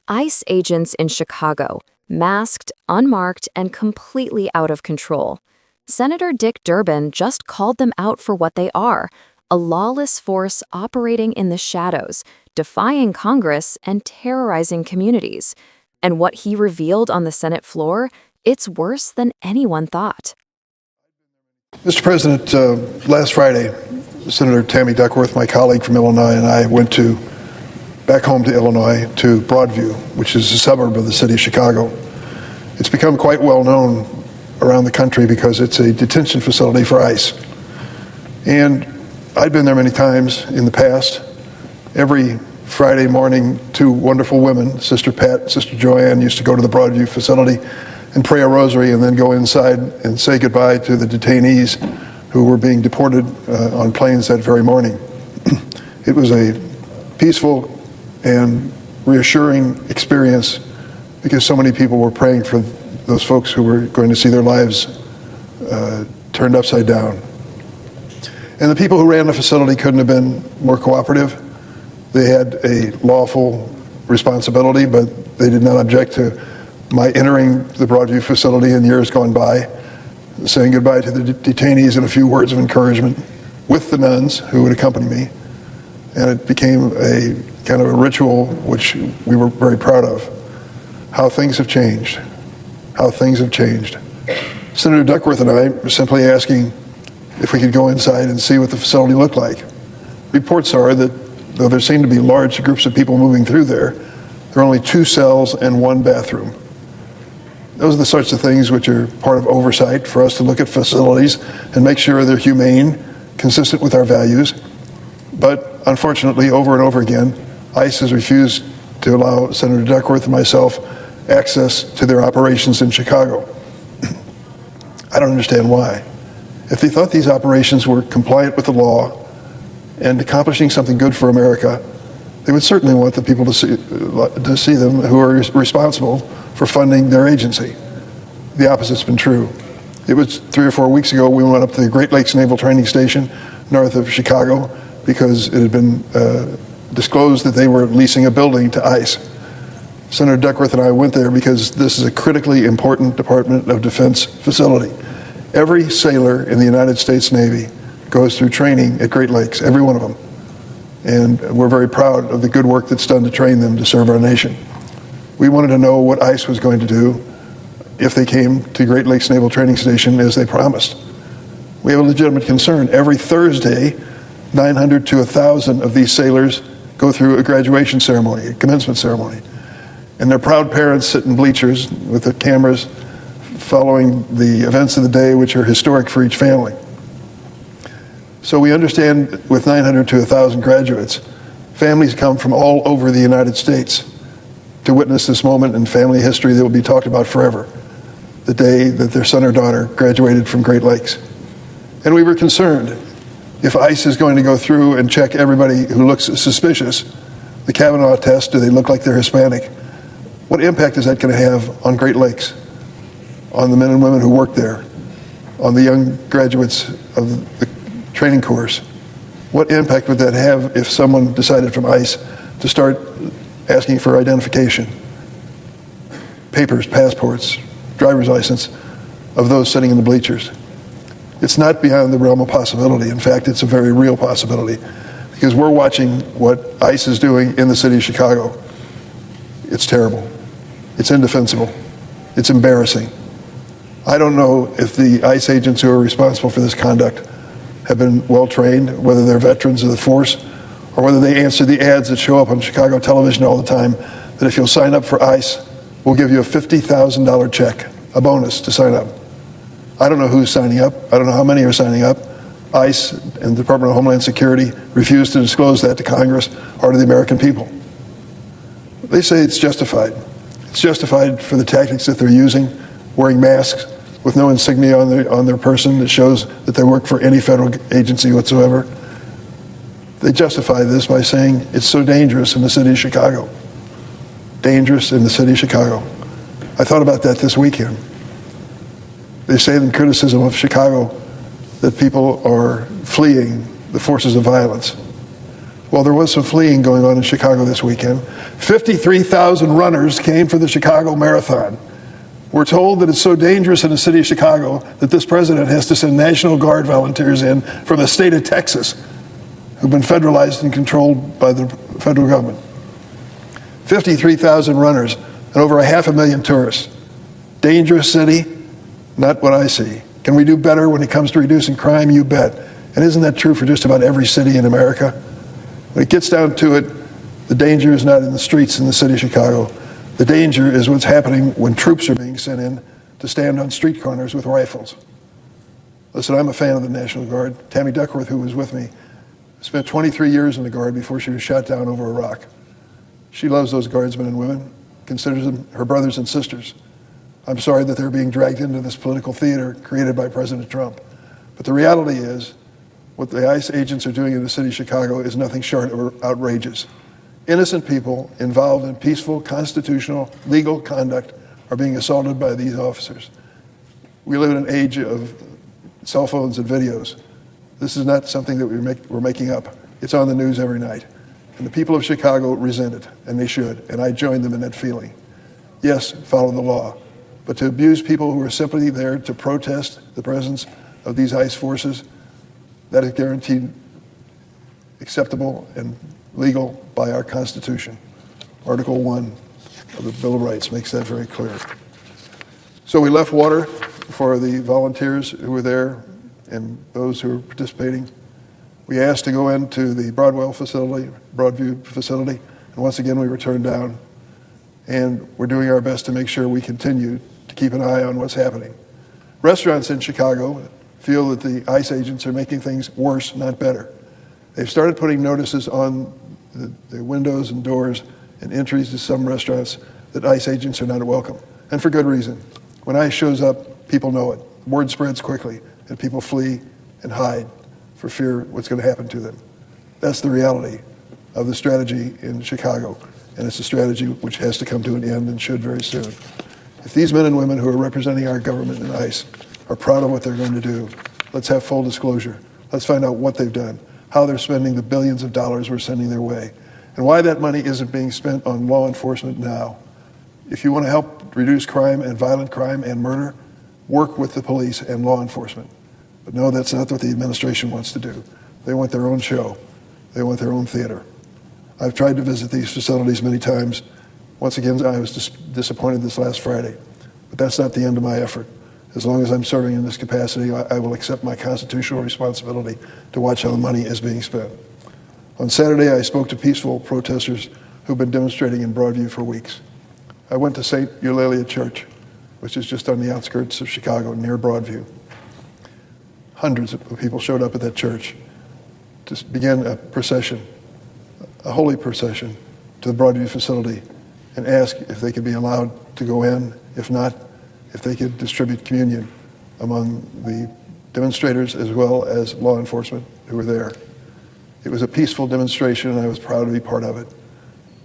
ICE agents in Chicago, masked, unmarked, and completely out of control. Senator Dick Durbin just called them out for what they are, a lawless force operating in the shadows, defying Congress and terrorizing communities. And what he revealed on the Senate floor, it's worse than anyone thought. Mr. President, last Friday, Senator Tammy Duckworth, my colleague from Illinois, and I went back home to Illinois to Broadview, which is a suburb of the city of Chicago. It's become quite well known around the country because it's a detention facility for ICE. And I'd been there many times in the past. Every Friday morning, two wonderful women, Sister Pat and Sister Joanne, used to go to the Broadview facility and pray a rosary and then go inside and say goodbye to the detainees who were being deported on planes that very morning. It was a peaceful and reassuring experience because so many people were praying for those folks who were going to see their lives turned upside down. And the people who ran the facility couldn't have been more cooperative. They had a lawful responsibility, but they did not object to my entering the Broadview facility in years gone by, saying goodbye to the detainees and a few words of encouragement with the nuns who would accompany me. And it became a kind of a ritual which we were very proud of. How things have changed. How things have changed. Senator Duckworth and I were simply asking if we could go inside and see what the facility looked like. Reports are that though there seem to be large groups of people moving through there, there are only 2 cells and 1 bathroom. Those are the sorts of things which are part of oversight for us to look at facilities and make sure they're humane, consistent with our values. But unfortunately, over and over again, ICE has refused to allow Senator Duckworth and myself access to their operations in Chicago. I don't understand why. If they thought these operations were compliant with the law and accomplishing something good for America, they would certainly want the people to see them who are responsible for funding their agency. The opposite's been true. It was 3 or 4 weeks ago we went up to the Great Lakes Naval Training Station north of Chicago because it had been disclosed that they were leasing a building to ICE. Senator Duckworth and I went there because this is a critically important Department of Defense facility. Every sailor in the United States Navy goes through training at Great Lakes, every one of them. And we're very proud of the good work that's done to train them to serve our nation. We wanted to know what ICE was going to do if they came to Great Lakes Naval Training Station as they promised. We have a legitimate concern. Every Thursday, 900 to 1,000 of these sailors go through a graduation ceremony, a commencement ceremony. And their proud parents sit in bleachers with their cameras following the events of the day, which are historic for each family. So we understand with 900 to 1,000 graduates, families come from all over the United States to witness this moment in family history that will be talked about forever, the day that their son or daughter graduated from Great Lakes. And we were concerned if ICE is going to go through and check everybody who looks suspicious, the Kavanaugh test, do they look like they're Hispanic? What impact is that going to have on Great Lakes, on the men and women who work there, on the young graduates of the training course? What impact would that have if someone decided from ICE to start asking for identification, papers, passports, driver's license of those sitting in the bleachers? It's not beyond the realm of possibility. In fact, it's a very real possibility because we're watching what ICE is doing in the city of Chicago. It's terrible. It's indefensible. It's embarrassing. I don't know if the ICE agents who are responsible for this conduct have been well trained, whether they're veterans of the force, or whether they answer the ads that show up on Chicago television all the time that if you'll sign up for ICE, we'll give you a $50,000 check, a bonus to sign up. I don't know who's signing up. I don't know how many are signing up. ICE and the Department of Homeland Security refuse to disclose that to Congress or to the American people. They say it's justified. It's justified for the tactics that they're using, wearing masks with no insignia on their person that shows that they work for any federal agency whatsoever. They justify this by saying it's so dangerous in the city of Chicago. Dangerous in the city of Chicago. I thought about that this weekend. They say in criticism of Chicago that people are fleeing the forces of violence. Well, there was some fleeing going on in Chicago this weekend. 53,000 runners came for the Chicago Marathon. We're told that it's so dangerous in the city of Chicago that this president has to send National Guard volunteers in from the state of Texas, who've been federalized and controlled by the federal government. 53,000 runners and over 500,000 tourists. Dangerous city? Not what I see. Can we do better when it comes to reducing crime? You bet. And isn't that true for just about every city in America? When it gets down to it, the danger is not in the streets in the city of Chicago. The danger is what's happening when troops are being sent in to stand on street corners with rifles. Listen, I'm a fan of the National Guard. Tammy Duckworth, who was with me, spent 23 years in the Guard before she was shot down over Iraq. She loves those Guardsmen and women, considers them her brothers and sisters. I'm sorry that they're being dragged into this political theater created by President Trump. But the reality is, what the ICE agents are doing in the city of Chicago is nothing short of outrageous. Innocent people involved in peaceful, constitutional, legal conduct are being assaulted by these officers. We live in an age of cell phones and videos. This is not something that we're making up. It's on the news every night. And the people of Chicago resent it, and they should, and I join them in that feeling. Yes, follow the law, but to abuse people who are simply there to protest the presence of these ICE forces, that is guaranteed acceptable and legal by our Constitution. Article 1 of the Bill of Rights makes that very clear. So we left water for the volunteers who were there and those who were participating. We asked to go into the Broadview facility, and once again we were turned down. And we're doing our best to make sure we continue to keep an eye on what's happening. Restaurants in Chicago feel that the ICE agents are making things worse, not better. They've started putting notices on the windows and doors and entries to some restaurants that ICE agents are not welcome, and for good reason. When ICE shows up, people know it. Word spreads quickly, and people flee and hide for fear of what's going to happen to them. That's the reality of the strategy in Chicago, and it's a strategy which has to come to an end and should very soon. If these men and women who are representing our government and ICE are proud of what they're going to do, let's have full disclosure. Let's find out what they've done, how they're spending the billions of dollars we're sending their way, and why that money isn't being spent on law enforcement now. If you want to help reduce crime and violent crime and murder, work with the police and law enforcement. But no, that's not what the administration wants to do. They want their own show. They want their own theater. I've tried to visit these facilities many times. Once again, I was disappointed this last Friday. But that's not the end of my effort. As long as I'm serving in this capacity, I will accept my constitutional responsibility to watch how the money is being spent. On Saturday, I spoke to peaceful protesters who've been demonstrating in Broadview for weeks. I went to St. Eulalia Church, which is just on the outskirts of Chicago, near Broadview. Hundreds of people showed up at that church to begin a procession, a holy procession, to the Broadview facility and ask if they could be allowed to go in. If not, if they could distribute communion among the demonstrators as well as law enforcement who were there. It was a peaceful demonstration, and I was proud to be part of it.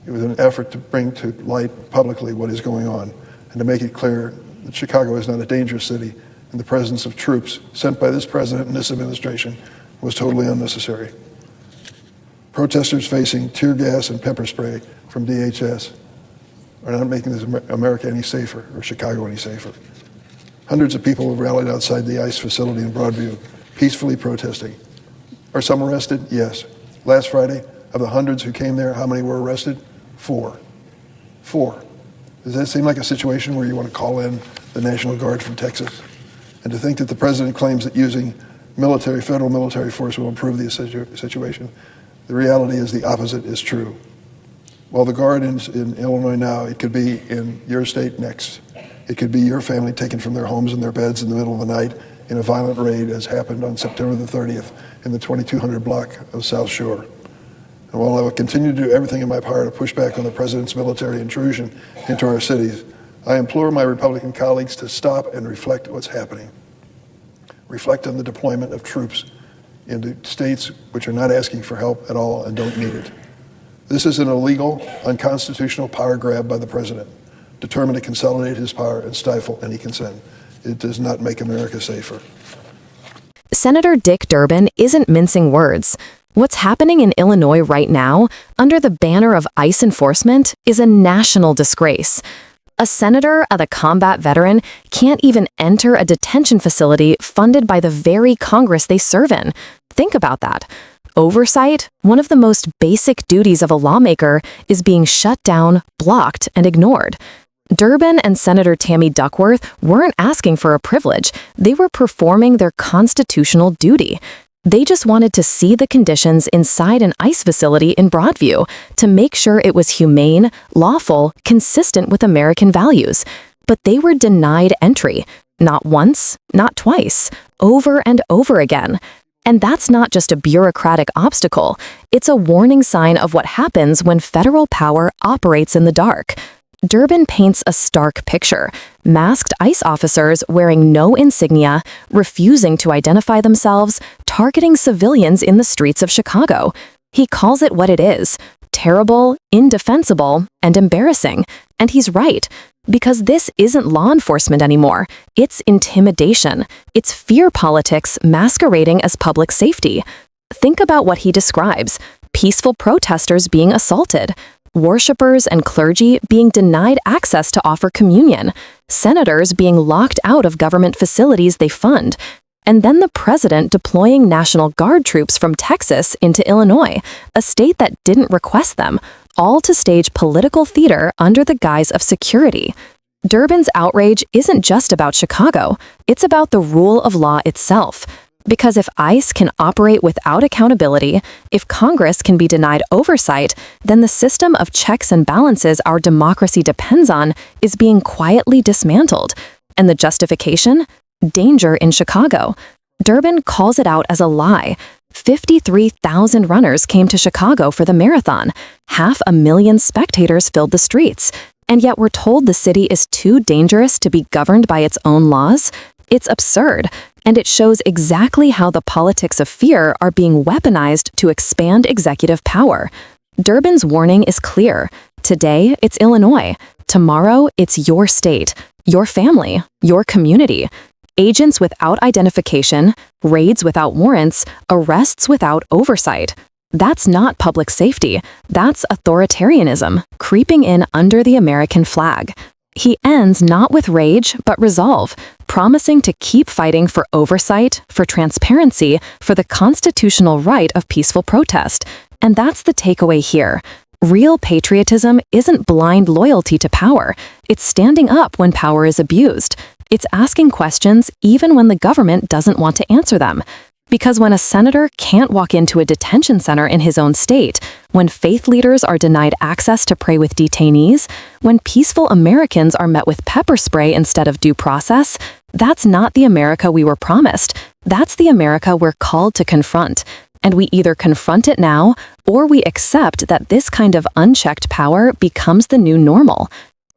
It was an effort to bring to light publicly what is going on and to make it clear that Chicago is not a dangerous city, and the presence of troops sent by this president and this administration was totally unnecessary. Protesters facing tear gas and pepper spray from DHS are not making this America any safer or Chicago any safer. Hundreds of people have rallied outside the ICE facility in Broadview, peacefully protesting. Are some arrested? Yes. Last Friday, of the hundreds who came there, how many were arrested? 4. 4. Does that seem like a situation where you want to call in the National Guard from Texas? And to think that the president claims that using federal military force will improve the situation, the reality is the opposite is true. While the Guard is in Illinois now, it could be in your state next. It could be your family taken from their homes and their beds in the middle of the night in a violent raid as happened on September the 30th in the 2200 block of South Shore. And while I will continue to do everything in my power to push back on the president's military intrusion into our cities, I implore my Republican colleagues to stop and reflect what's happening. Reflect on the deployment of troops into states which are not asking for help at all and don't need it. This is an illegal, unconstitutional power grab by the president, determined to consolidate his power and stifle any consent. It does not make America safer. Senator Dick Durbin isn't mincing words. What's happening in Illinois right now, under the banner of ICE enforcement, is a national disgrace. A senator, a combat veteran, can't even enter a detention facility funded by the very Congress they serve in. Think about that. Oversight, one of the most basic duties of a lawmaker, is being shut down, blocked, and ignored. Durbin and Senator Tammy Duckworth weren't asking for a privilege. They were performing their constitutional duty. They just wanted to see the conditions inside an ICE facility in Broadview to make sure it was humane, lawful, consistent with American values. But they were denied entry. Not once, not twice, over and over again. And that's not just a bureaucratic obstacle. It's a warning sign of what happens when federal power operates in the dark. Durbin paints a stark picture. Masked ICE officers wearing no insignia, refusing to identify themselves, targeting civilians in the streets of Chicago. He calls it what it is: terrible, indefensible, and embarrassing. And he's right, because this isn't law enforcement anymore. It's intimidation. It's fear politics masquerading as public safety. Think about what he describes: peaceful protesters being assaulted, worshippers and clergy being denied access to offer communion, senators being locked out of government facilities they fund, and then the president deploying National Guard troops from Texas into Illinois, a state that didn't request them, all to stage political theater under the guise of security. Durbin's outrage isn't just about Chicago, it's about the rule of law itself. Because if ICE can operate without accountability, if Congress can be denied oversight, then the system of checks and balances our democracy depends on is being quietly dismantled. And the justification? Danger in Chicago. Durbin calls it out as a lie. 53,000 runners came to Chicago for the marathon. 500,000 spectators filled the streets. And yet we're told the city is too dangerous to be governed by its own laws? It's absurd, and it shows exactly how the politics of fear are being weaponized to expand executive power. Durbin's warning is clear. Today, it's Illinois. Tomorrow, it's your state, your family, your community. Agents without identification, raids without warrants, arrests without oversight. That's not public safety. That's authoritarianism, creeping in under the American flag. He ends not with rage, but resolve, promising to keep fighting for oversight, for transparency, for the constitutional right of peaceful protest. And that's the takeaway here. Real patriotism isn't blind loyalty to power. It's standing up when power is abused. It's asking questions even when the government doesn't want to answer them. Because when a senator can't walk into a detention center in his own state, when faith leaders are denied access to pray with detainees, when peaceful Americans are met with pepper spray instead of due process, that's not the America we were promised. That's the America we're called to confront. And we either confront it now, or we accept that this kind of unchecked power becomes the new normal.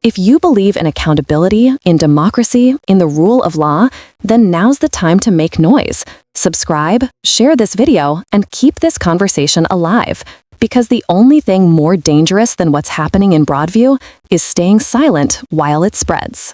If you believe in accountability, in democracy, in the rule of law, then now's the time to make noise. Subscribe, share this video, and keep this conversation alive. Because the only thing more dangerous than what's happening in Broadview is staying silent while it spreads.